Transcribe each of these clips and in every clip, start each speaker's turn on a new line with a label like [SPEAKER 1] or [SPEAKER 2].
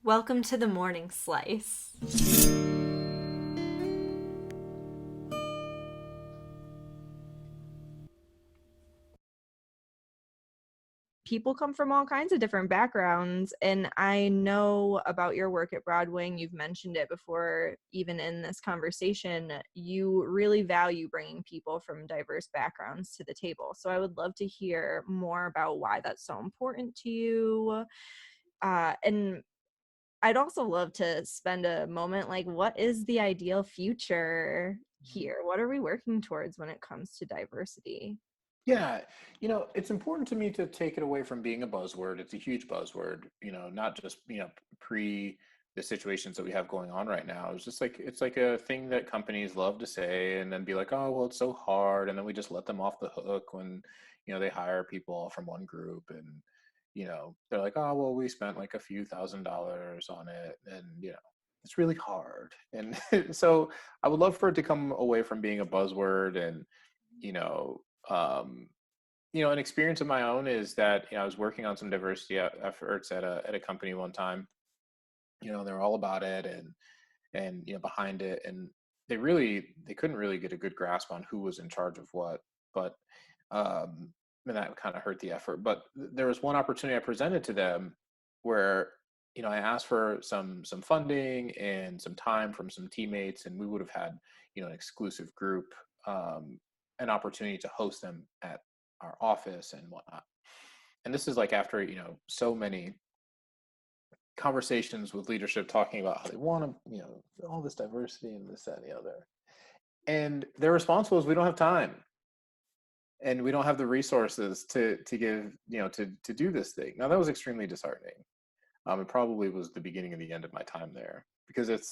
[SPEAKER 1] Welcome to the Morning Slice.
[SPEAKER 2] People come from all kinds of different backgrounds. And I know about your work at Broadwing. You've mentioned it before, even in this conversation. You really value bringing people from diverse backgrounds to the table. So I would love to hear more about why that's so important to you. And I'd also love to spend a moment like, what is the ideal future here? What are we working towards when it comes to diversity?
[SPEAKER 3] Yeah, it's important to me to take it away from being a buzzword. It's a huge buzzword, not just, pre the situations that we have going on right now. It's like a thing that companies love to say and then be like, oh, well, it's so hard. And then we just let them off the hook when, they hire people from one group and, they're like, oh, well, we spent like a few $1,000s on it. And, it's really hard. And so I would love for it to come away from being a buzzword and, you know, um, an experience of my own is that I was working on some diversity efforts at a company one time. They were all about it and behind it, and they couldn't really get a good grasp on who was in charge of what, but um, and that kind of hurt the effort. But there was one opportunity I presented to them where I asked for some funding and some time from some teammates, and we would have had an exclusive group, an opportunity to host them at our office and whatnot. And this is like after so many conversations with leadership talking about how they want to all this diversity and this that and the other, and their response was, we don't have time and we don't have the resources to give to do this thing. Now that was extremely disheartening. It probably was the beginning and the end of my time there, because it's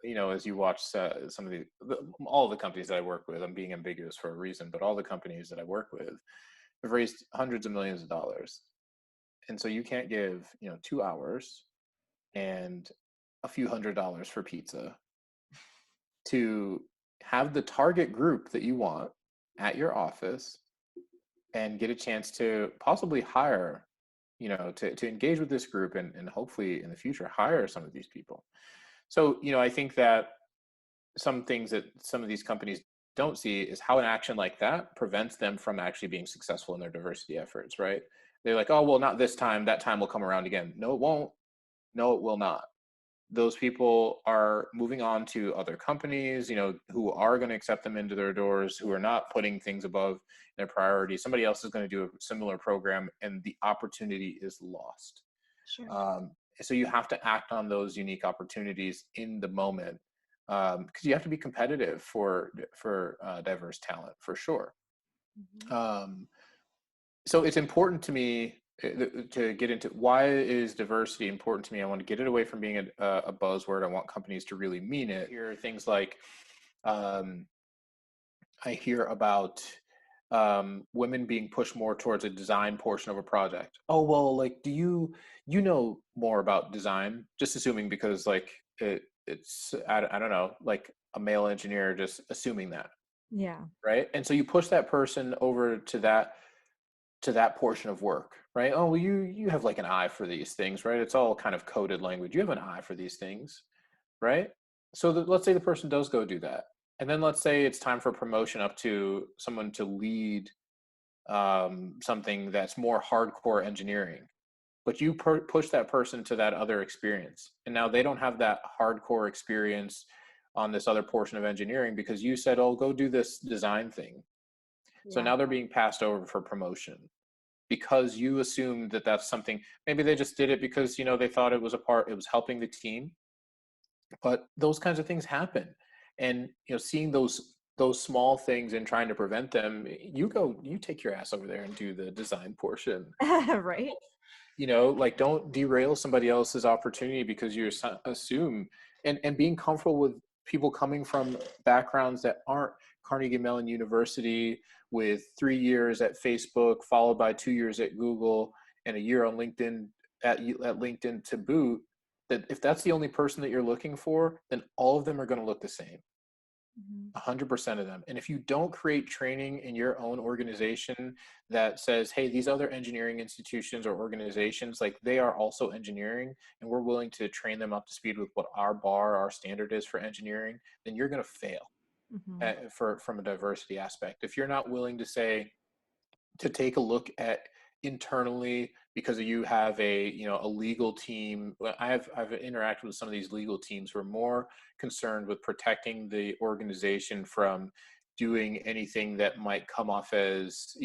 [SPEAKER 3] as you watch some of all the companies that I work with, I'm being ambiguous for a reason, but all the companies that I work with have raised hundreds of millions of dollars, and so you can't give 2 hours and a few $100s for pizza to have the target group that you want at your office and get a chance to possibly hire, to engage with this group and hopefully in the future hire some of these people. So, I think that some things that some of these companies don't see is how an action like that prevents them from actually being successful in their diversity efforts, right? They're like, oh, well, not this time. That time will come around again. No, it won't. No, it will not. Those people are moving on to other companies, who are going to accept them into their doors, who are not putting things above their priority. Somebody else is going to do a similar program, and the opportunity is lost.
[SPEAKER 2] Sure.
[SPEAKER 3] Um, so you have to act on those unique opportunities in the moment, because you have to be competitive for diverse talent for sure.
[SPEAKER 2] Mhm.
[SPEAKER 3] Um, so it's important to me to get into why is diversity important to me. I want to get it away from being a buzzword. I want companies to really mean it. Hear things like, um, I hear about women being pushed more towards a design portion of a project. Oh, well, like, do you know more about design? Just assuming, because like I don't know, like a male engineer, just assuming that,
[SPEAKER 2] Yeah.
[SPEAKER 3] right? And so you push that person over to that portion of work, right? Oh, well, you have like an eye for these things, right? It's all kind of coded language. You have an eye for these things, right? So let's say the person does go do that, and then let's say it's time for promotion up to someone to lead something that's more hardcore engineering, but you push that person to that other experience, and now they don't have that hardcore experience on this other portion of engineering because you said, oh, go do this design thing. So
[SPEAKER 2] Yeah.
[SPEAKER 3] now they're being passed over for promotion because you assumed that that's something. Maybe they just did it because they thought it was helping the team, but those kinds of things happen. And seeing those small things and trying to prevent them, you take your ass over there and do the design portion.
[SPEAKER 2] Right.
[SPEAKER 3] Like, don't derail somebody else's opportunity because you assume, and being comfortable with people coming from backgrounds that aren't Carnegie Mellon University, with 3 years at Facebook followed by 2 years at Google and a year on LinkedIn, at LinkedIn to boot. That if that's the only person that you're looking for, then all of them are going to look the same. 100% of them. And if you don't create training in your own organization that says, hey, these other engineering institutions or organizations, like they are also engineering and we're willing to train them up to speed with what our standard is for engineering, then you're going to fail from a diversity aspect. If you're not willing to say, to take a look at internally, because you have a legal team. I've interacted with some of these legal teams who are more concerned with protecting the organization from doing anything that might come off as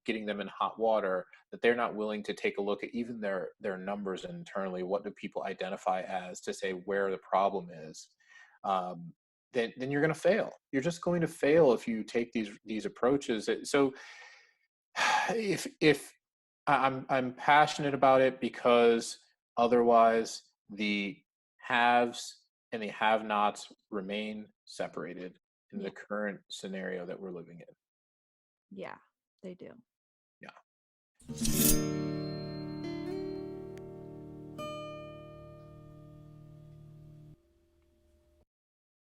[SPEAKER 3] getting them in hot water, that they're not willing to take a look at even their numbers internally. What do people identify as, to say where the problem is? Then you're going to fail. You're just going to fail if you take these approaches. So if I'm passionate about it, because otherwise the haves and the have-nots remain separated in the current scenario that we're living in.
[SPEAKER 2] Yeah, they do.
[SPEAKER 3] Yeah.